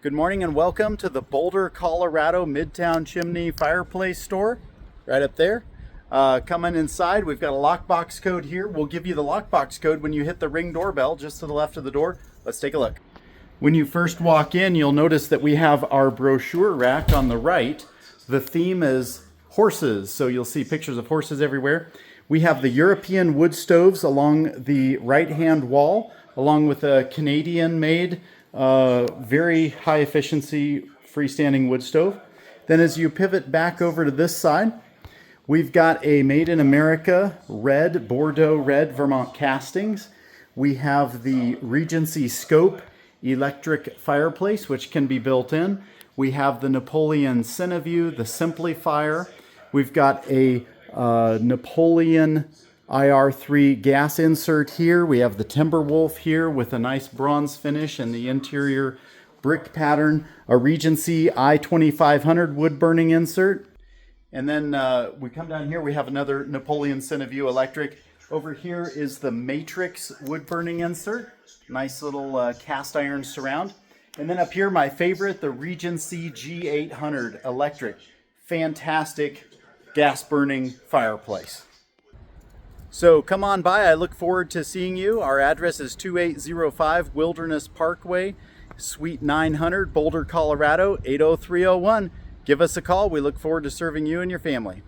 Good morning and welcome to the Boulder, Colorado Midtown Chimney Fireplace store, right up there. Coming inside, we've got a lockbox code here. We'll give you the lockbox code when you hit the Ring doorbell just to the left of the door. Let's take a look. When you first walk in, you'll notice that we have our brochure rack on the right. The theme is horses, so you'll see pictures of horses everywhere. We have the European wood stoves along the right-hand wall, along with a Canadian-made very high efficiency freestanding wood stove. Then as you pivot back over to this side, we've got a made in America red, Bordeaux red Vermont castings. We have the Regency Scope electric fireplace, which can be built in. We have the Napoleon Cineview, the Simplifier. We've got a Napoleon IR3 gas insert here. We have the Timberwolf here with a nice bronze finish and the interior brick pattern. A Regency I2500 wood burning insert. And then we come down here, we have another Napoleon Cineview electric. Over here is the Matrix wood burning insert. Nice little cast iron surround. And then up here, my favorite, the Regency G800 electric. Fantastic gas burning fireplace. So come on by. I look forward to seeing you. Our address is 2805 Wilderness Parkway, Suite 900, Boulder, Colorado, 80301. Give us a call. We look forward to serving you and your family.